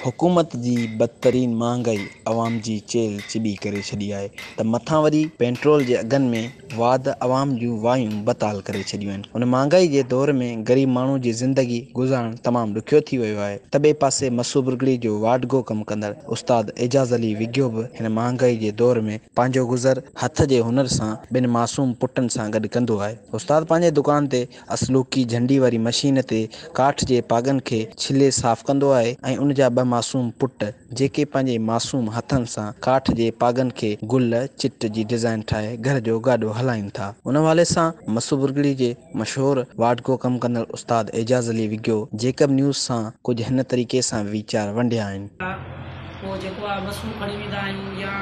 हुकूमत जी बदतरीन महंगाई अवाम जी चेल चिबी करे छॾी आहे त मथां वरी पेट्रोल जे अघनि में वाध अवाम जूं वायूं बताल करे छॾियूं आहिनि। उन महांगाई जे दौर में ग़रीब माण्हू जी ज़िंदगी गुज़ारणु तमामु ॾुखियो थी वियो आहे त ॿिए पासे मसू बुरगड़ी जो वाडगो कमु कंदड़ उस्ताद एजाज़ अली विग्यो बि हिन महांगाई जे दौर में पंहिंजो गुज़र हथ जे हुनर सां ॿिनि मासूम पुटनि सां गॾु कंदो आहे। उस्ताद पंहिंजे दुकान ते असलूकी झंडी वारी मशीन ते काठ जे पागनि खे छिले साफ़ कंदो आहे ऐं उन जा ॿ मासूम पुट जेके पंहिंजे मासूम हथनि सां काठ जे पागनि खे गुल चिट जी डिज़ाइन ठाहे घर जो गाॾो हलाइनि था। उन हवाले सां मसू बुरगड़ी जे मशहूरु वाडगो कमु कंदड़ उस्ताद एजाज़ अली विग्यो जेकब न्यूज़ सां कुझु हिन तरीक़े सां वीचार वंडिया आहिनि। पोइ जेको आहे मसू खणी वेंदा आहियूं या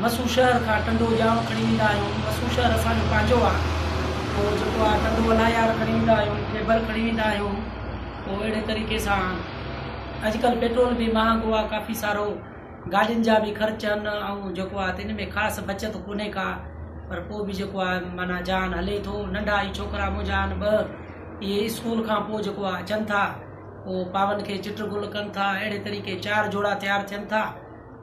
मसू शहर खां टंडो जाम खणी वेंदा आहियूं। मसू शहर असांजो पंहिंजो आहे। पोइ जेको आहे टंडो अलायार खणी वेंदा आहियूं, टेबर खणी वेंदा आहियूं। पोइ अहिड़े तरीक़े सां अॼुकल्ह पेट्रोल बि महांगो आहे काफ़ी सारो, गाॾियुनि जा बि ख़र्च आहिनि ऐं जेको आहे तिन में ख़ासि बचति कोन्हे का, पर पोइ बि जेको आहे माना जान हले थो। नंढा ई छोकिरा मुंहिंजा आहिनि ॿ, इहे स्कूल खां पोइ जेको आहे अचनि था, पोइ पावनि खे चिट गुल कनि था। अहिड़े तरीक़े 4 जोड़ा तयारु थियनि था,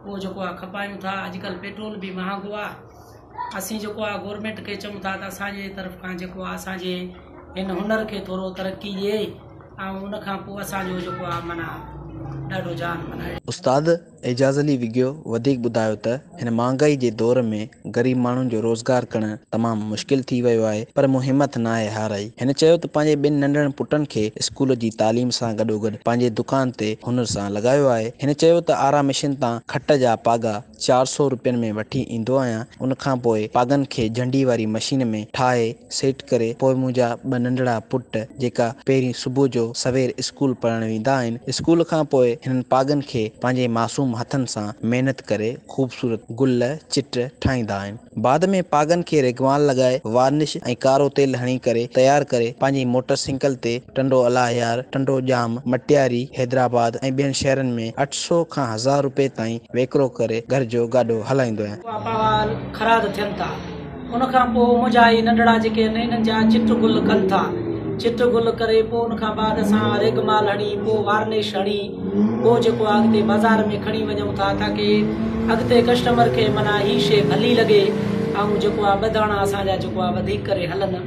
पोइ जेको आहे खपायूं था। अॼुकल्ह पेट्रोल बि महांगो आहे। असीं जेको आहे गवर्नमेंट खे चऊं था त असांजे तरफ़ खां जेको आहे असांजे हिन हुनर खे थोरो तरक़ी ॾिए ऐं उन खां पोइ असांजो जेको आहे माना ॾाढो जान मनाए। उस्ताद एजाज़ अली विग्यो वधीक ॿुधायो त हिन महांगाई जे दौर में ग़रीब माण्हुनि जो रोज़गार करणु तमामु मुश्किल थी वियो आहे, पर मूं हिमत न आहे हाराई। हिन चयो त पंहिंजे ॿिनि नंढड़नि पुटनि खे स्कूल जी तालीम सां गॾोगॾु पंहिंजे दुकान ते हुनर सां लॻायो आहे। हिन चयो त आरा मशीन तां खट जा पागा 400 रुपयनि में वठी ईंदो आहियां। उन खां पोइ पागनि खे झंडी वारी मशीन में ठाहे सेट करे पोइ मुंहिंजा 2 नंढड़ा पुट जेका पहिरीं सुबुह जो सवेर स्कूल पढ़णु वेंदा आहिनि, स्कूल खां पोइ हिननि पागनि खे पंहिंजे मासूम हथनि सां महिनत करे ख़ूबसूरत गुल चिट ठाहींदा आहिनि। बाद में पागनि खे रेगवाल लॻाए वार्निश ऐं कारो तेल हणी करे तयारु करे पंहिंजी मोटरसाइकिल ते टंडो अलायार, टंडो जाम, मटियारी, हैदराबाद ऐं ॿियनि शहरनि में 800 खां 1000 रुपए ताईं वेकिरो करे घर जो गाॾो हलाईंदो आहियां। ख़राब थियनि था। उन खां पोइ मुंहिंजा ई नंढड़ा जेके आहिनि हिननि जा चिट गुल कनि था। चिट गुल करे पोइ उन खां बाद असां रेगमाल हणी, पोइ वार्निश हणी, पोइ जेको आहे अॻिते बाज़ार में खणी वञूं था ताकी अॻिते कस्टमर खे माना ही शइ भली लॻे ऐं जेको आहे बधाणा असांजा जेको आहे वधीक करे हलनि।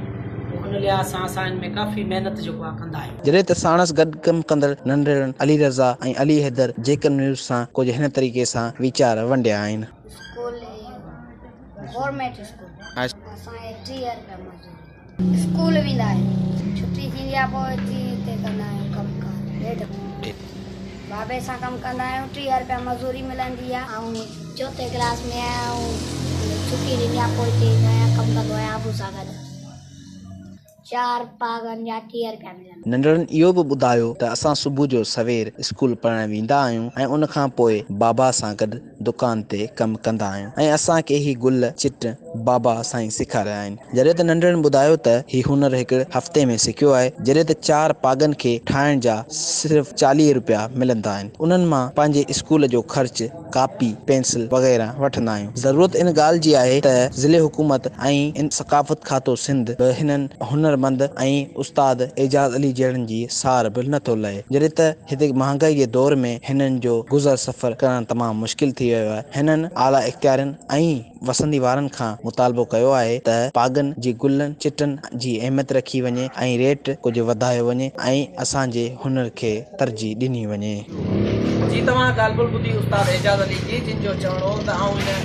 उन लिहाज़ सां असां हिन में काफ़ी महिनत जेको आहे कंदा आहियूं। जॾहिं त साणस गॾु कमु कंदड़ नंढड़नि अली रज़ा ऐं अली हैदर जेकन न्यूज़ सां कुझु हिन तरीक़े सां वीचार वंडिया आहिनि। स्कूल वेंदा आहियूं, छुट्टी थींदी आहे पोइ अची हिते कंदा आहियूं कमु बाबे सां कमु कंदा आहियूं। 30 रुपया मज़ूरी मिलंदी आहे ऐं 4थे क्लास में आहियां ऐं छुट्टी ॾींदी आहे पोइ हिते ईंदो आहियां, कमु कंदो आहियां आबू सां गॾु। 4 पागनि जा 30 रुपया मिलंदा। नंढड़नि इहो बि ॿुधायो त असां सुबुह जो सवेर स्कूल पढ़णु वेंदा आहियूं ऐं उन खां पोइ बाबा सां गॾु दुकान ते कमु कंदा आहियूं ऐं असांखे ही गुल चिट बाबा साईं सेखारिया आहिनि। जॾहिं त नंढड़नि ॿुधायो त ही हुनर हिकु हफ़्ते में सिखियो आहे। जॾहिं त 4 पागनि खे ठाहिण जा सिर्फ़ु 40 रुपया मिलंदा आहिनि। उन्हनि मां पंहिंजे स्कूल जो ख़र्च, कापी, पेंसिल वग़ैरह वठंदा आहियूं। ज़रूरत इन ॻाल्हि जी आहे त ज़िले हुकूमत ऐं सक़ाफ़त खातो सिंध बि हिननि हुनरमंद ऐं उस्ताद एजाज़ अली जहिड़नि जी सार बि नथो लहे। जॾहिं त हिते महांगाई जे दौर में हिननि जो गुज़र सफ़र करणु तमामु मुश्किल थी वियो आहे। हिननि आला इख्तियारनि ऐं वसंदी वारनि खां मुतालबो कयो आहे त पागनि जी गुलनि चिटनि जी अहमियत रखी वञे ऐं रेट कुझु वधायो वञे ऐं असांजे हुनर खे तरजीह ॾिनी वञे। जी तव्हां ॻाल्हि बिल्कुलु ॿुधी उस्ताद एजाज़ अली जी, जिन जो चवणो हो त आउं हिन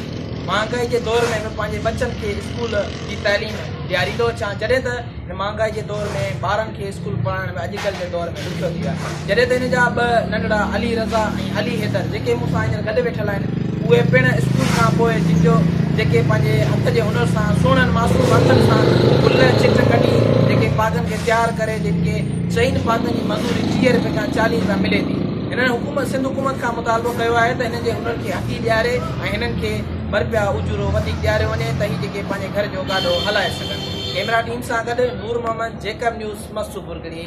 महांगाई जे दौर में पंहिंजे बच्चनि खे स्कूल जी तालीम ॾियारींदो अचां। जॾहिं त हिन महांगाई जे दौर में ॿारनि खे स्कूल पढ़ाइण में अॼुकल्ह जे दौर में ॾुखियो थी वियो आहे। जॾहिं त हिन जा 2 नंढड़ा अली रज़ा ऐं अली हैदर जेके मूंसां हींअर गॾु वेठल आहिनि, उहे पिण स्कूल खां पोइ जिन जो जेके पंहिंजे हथ जे हुनर सां सुहिणनि मासूम हथनि सां गुल चिट कढी जेके पागनि खे तयारु करे जिन खे 4 पागनि जी मज़ूरी 30 रुपए खां 40 रुपया मिले थी। हिननि हुकूमत सिंध हुकूमत खां मुतालबो कयो आहे त हिन जे हुनर खे हथी ॾियारे ऐं हिननि खे रुपया उजूरो वधीक ॾियारियो वञे त ही जेके पंहिंजे घर जो गाॾो हलाए सघनि। कैमरा टीम सां गॾु नूर मोहम्मद, जेकब न्यूज़, मसू बुरगड़ी।